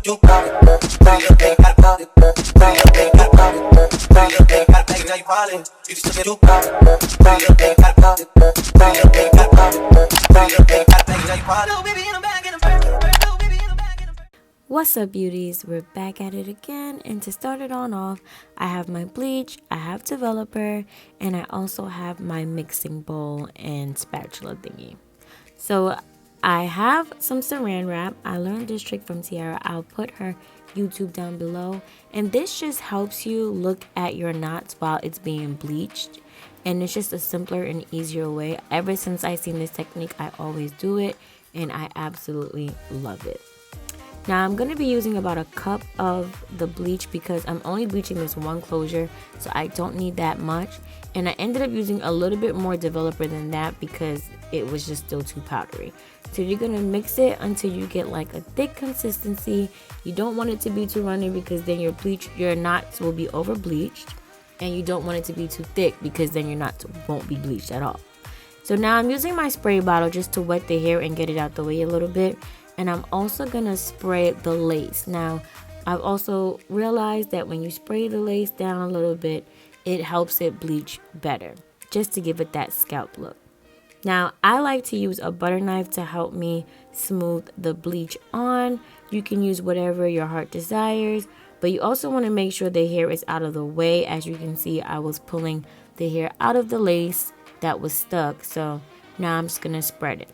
What's up, beauties? We're back at it again, and to start it on off, I have my bleach, I have developer, and I also have my mixing bowl and spatula thingy. So I have some saran wrap. I learned this trick from Tiara. I'll put her YouTube down below, and this just helps you look at your knots while it's being bleached, and it's just a simpler and easier way. Ever since I seen this technique, I always do it, and I absolutely love it. Now I'm going to be using about a cup of the bleach because I'm only bleaching this one closure, so I don't need that much. And I ended up using a little bit more developer than that because it was just still too powdery. So you're going to mix it until you get like a thick consistency. You don't want it to be too runny because then your knots will be over bleached. And you don't want it to be too thick because then your knots won't be bleached at all. So now I'm using my spray bottle just to wet the hair and get it out the way a little bit. And I'm also going to spray the lace. Now, I've also realized that when you spray the lace down a little bit, it helps it bleach better, just to give it that scalp look. Now, I like to use a butter knife to help me smooth the bleach on. You can use whatever your heart desires, but you also want to make sure the hair is out of the way. As you can see, I was pulling the hair out of the lace that was stuck. So now I'm just going to spread it.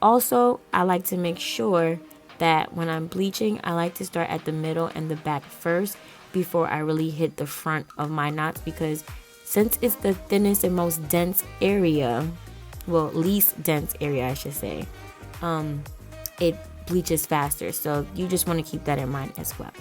Also, I like to make sure that when I'm bleaching, I like to start at the middle and the back first before I really hit the front of my knots, because since it's the thinnest and most dense area, well, least dense area I should say, it bleaches faster. So you just want to keep that in mind as well.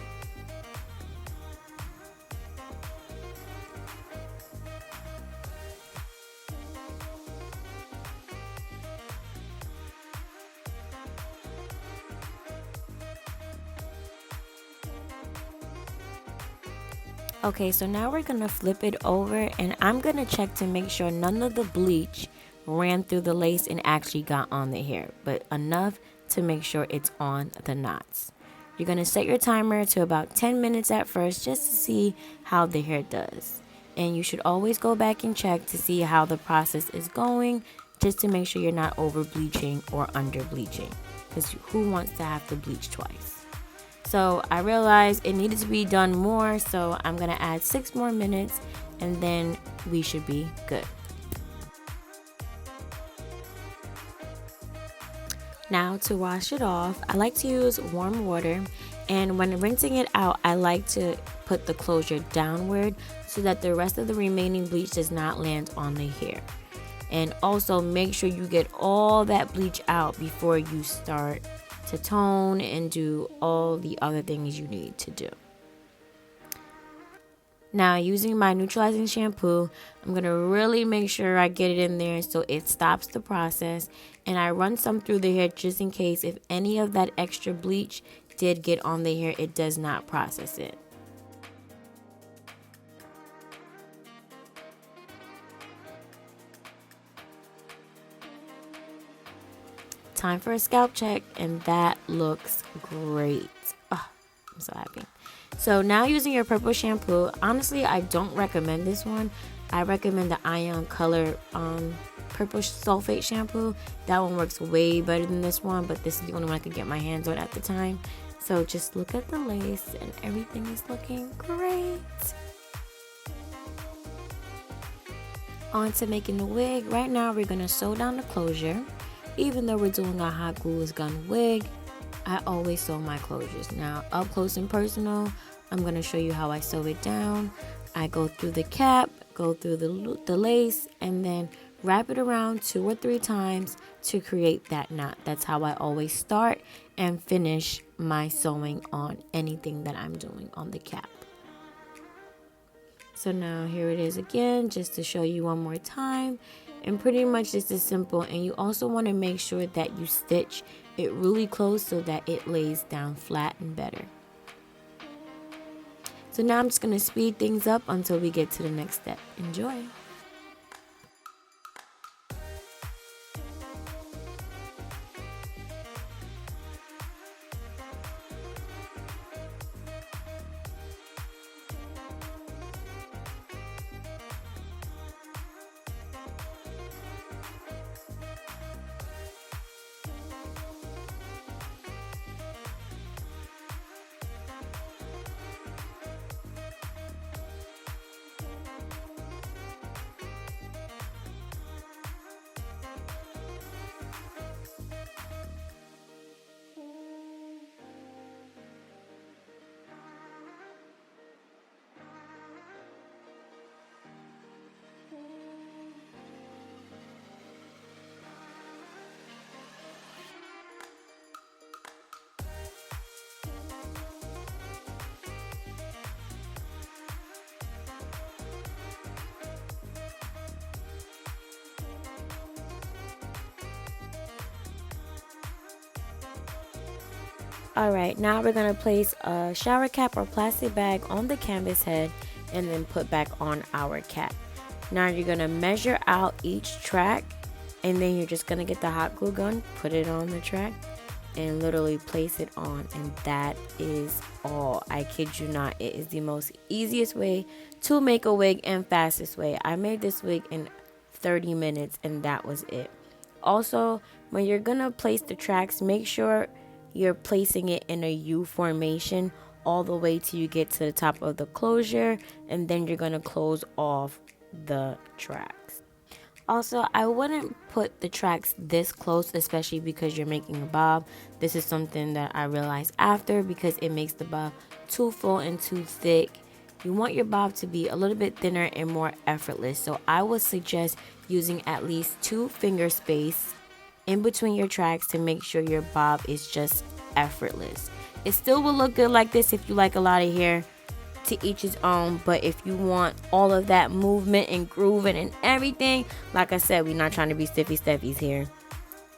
Okay, so now we're going to flip it over, and I'm going to check to make sure none of the bleach ran through the lace and actually got on the hair, but enough to make sure it's on the knots. You're going to set your timer to about 10 minutes at first just to see how the hair does. And you should always go back and check to see how the process is going, just to make sure you're not over bleaching or under bleaching, because who wants to have to bleach twice? So I realized it needed to be done more, so I'm going to add 6 more minutes and then we should be good. Now to wash it off, I like to use warm water, and when rinsing it out, I like to put the closure downward so that the rest of the remaining bleach does not land on the hair. And also make sure you get all that bleach out before you start to tone and do all the other things you need to do. Now, using my neutralizing shampoo, I'm going to really make sure I get it in there so it stops the process, and I run some through the hair just in case if any of that extra bleach did get on the hair, it does not process it. Time for a scalp check, and that looks great. Oh, I'm so happy. So now using your purple shampoo, honestly, I don't recommend this one. I recommend the Ion Color purple sulfate shampoo. That one works way better than this one, but this is the only one I could get my hands on at the time. So just look at the lace and everything is looking great. On to making the wig. Right now we're going to sew down the closure. Even though we're doing a hot glue gun wig, I always sew my closures. Now, up close and personal, I'm going to show you how I sew it down. I go through the cap, go through the lace, and then wrap it around 2 or 3 times to create that knot. That's how I always start and finish my sewing on anything that I'm doing on the cap. So now here it is again, just to show you one more time. And pretty much this is simple, and you also want to make sure that you stitch it really close so that it lays down flat and better. So now I'm just going to speed things up until we get to the next step. Enjoy! Alright, now we're going to place a shower cap or plastic bag on the canvas head and then put back on our cap. Now you're going to measure out each track, and then you're just going to get the hot glue gun, put it on the track, and literally place it on, and that is all. I kid you not, it is the most easiest way to make a wig and fastest way. I made this wig in 30 minutes and that was it. Also, when you're going to place the tracks, make sure you're placing it in a U formation all the way till you get to the top of the closure, and then you're going to close off the tracks. Also, I wouldn't put the tracks this close, especially because you're making a bob. This is something that I realized after, because it makes the bob too full and too thick. You want your bob to be a little bit thinner and more effortless. So I would suggest using at least 2 finger space in between your tracks to make sure your bob is just effortless. It still will look good like this if you like a lot of hair, to each his own, but if you want all of that movement and grooving and everything, like I said, we're not trying to be stiffy stuffies here.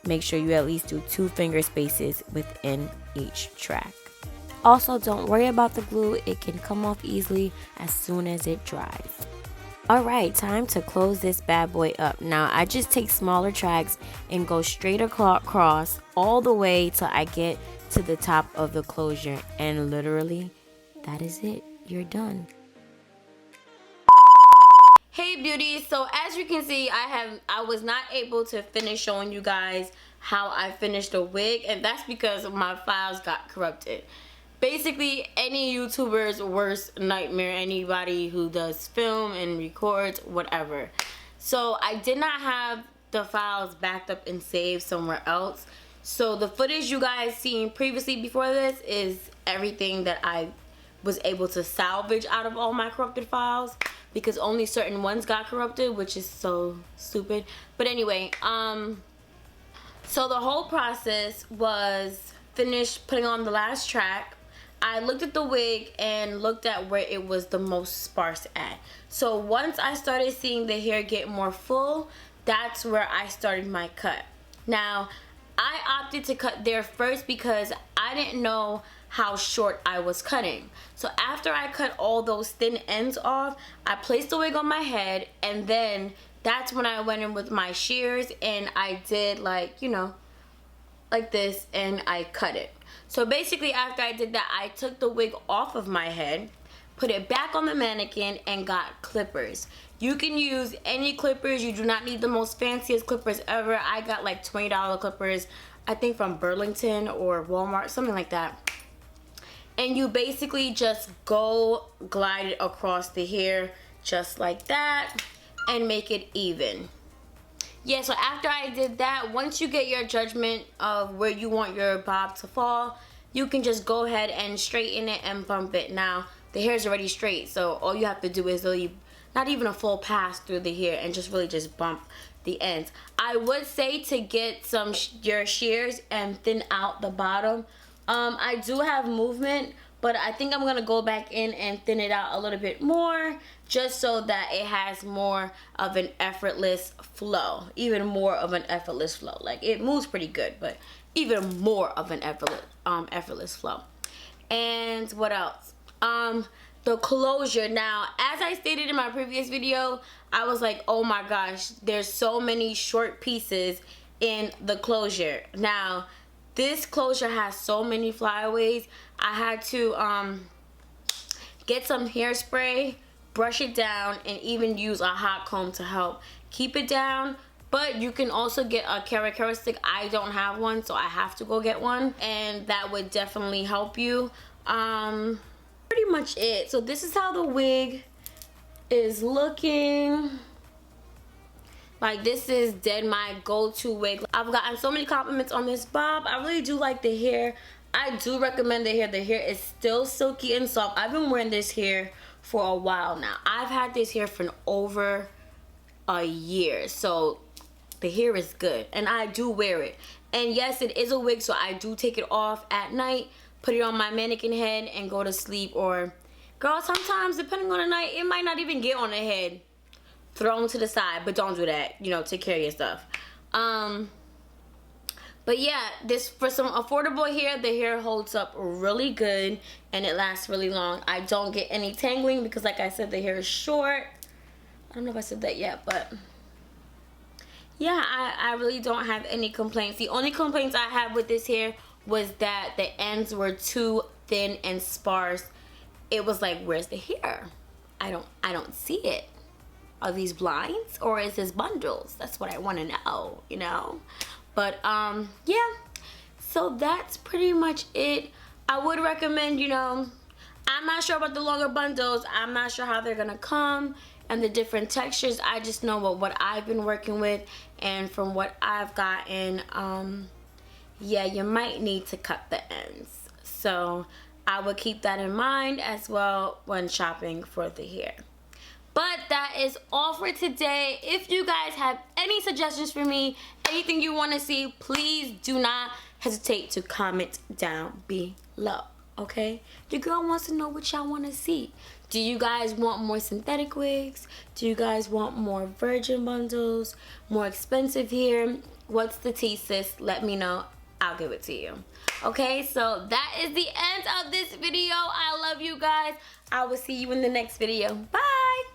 Make sure you at least do 2 finger spaces within each track. Also, don't worry about the glue, it can come off easily as soon as it dries. Alright, time to close this bad boy up. Now, I just take smaller tracks and go straight across all the way till I get to the top of the closure, and literally, that is it. You're done. Hey beauties, so as you can see, I was not able to finish showing you guys how I finished the wig, and that's because my files got corrupted. Basically, any YouTuber's worst nightmare, anybody who does film and records, whatever. So I did not have the files backed up and saved somewhere else. So the footage you guys seen previously before this is everything that I was able to salvage out of all my corrupted files, because only certain ones got corrupted, which is so stupid. But anyway, so the whole process was finished putting on the last track. I looked at the wig and looked at where it was the most sparse at. So once I started seeing the hair get more full, that's where I started my cut. Now, I opted to cut there first because I didn't know how short I was cutting. So after I cut all those thin ends off, I placed the wig on my head, and then that's when I went in with my shears and I did, like, you know, like this, and I cut it. So basically after I did that, I took the wig off of my head, put it back on the mannequin, and got clippers. You can use any clippers. You do not need the most fanciest clippers ever. I got like $20 clippers, I think from Burlington or Walmart, something like that. And you basically just go glide it across the hair just like that and make it even. Yeah, so after I did that, once you get your judgment of where you want your bob to fall, you can just go ahead and straighten it and bump it. Now, the hair is already straight, so all you have to do is really, not even a full pass through the hair, and just really just bump the ends. I would say to get some your shears and thin out the bottom. I do have movement, but I think I'm gonna go back in and thin it out a little bit more, just so that it has more of an effortless flow, even more of an effortless flow. Like, it moves pretty good, but even more of an effortless flow. And what else? The closure. Now, as I stated in my previous video, I was like, oh my gosh, there's so many short pieces in the closure. Now, this closure has so many flyaways. I had to get some hairspray, brush it down, and even use a hot comb to help keep it down. But you can also get a characteristic. I don't have one, so I have to go get one, and that would definitely help you. Pretty much it. So this is how the wig is looking. Like, this is dead my go-to wig. I've gotten so many compliments on this bob. I really do like the hair. I do recommend the hair. The hair is still silky and soft. I've been wearing this hair for a while now. I've had this hair for over a year. So the hair is good, and I do wear it. And yes, it is a wig, so I do take it off at night, put it on my mannequin head, and go to sleep. Or, girl, sometimes, depending on the night, it might not even get on the head. Thrown to the side, but don't do that. You know, take care of your stuff. But But yeah, this for some affordable hair, the hair holds up really good and it lasts really long. I don't get any tangling because, like I said, the hair is short. I don't know if I said that yet, but yeah, I really don't have any complaints. The only complaints I have with this hair was that the ends were too thin and sparse. It was like, where's the hair? I don't see it. Are these blinds or is this bundles? That's what I want to know, you know? But yeah, so that's pretty much it. I would recommend, you know, I'm not sure about the longer bundles. I'm not sure how they're gonna come and the different textures. I just know what I've been working with, and from what I've gotten, yeah, you might need to cut the ends. So I would keep that in mind as well when shopping for the hair. But that is all for today. If you guys have any suggestions for me, anything you want to see, please do not hesitate to comment down below, okay? Your girl wants to know what y'all want to see. Do you guys want more synthetic wigs? Do you guys want more virgin bundles? More expensive hair? What's the tea, sis? Let me know. I'll give it to you. Okay, so that is the end of this video. I love you guys. I will see you in the next video. Bye.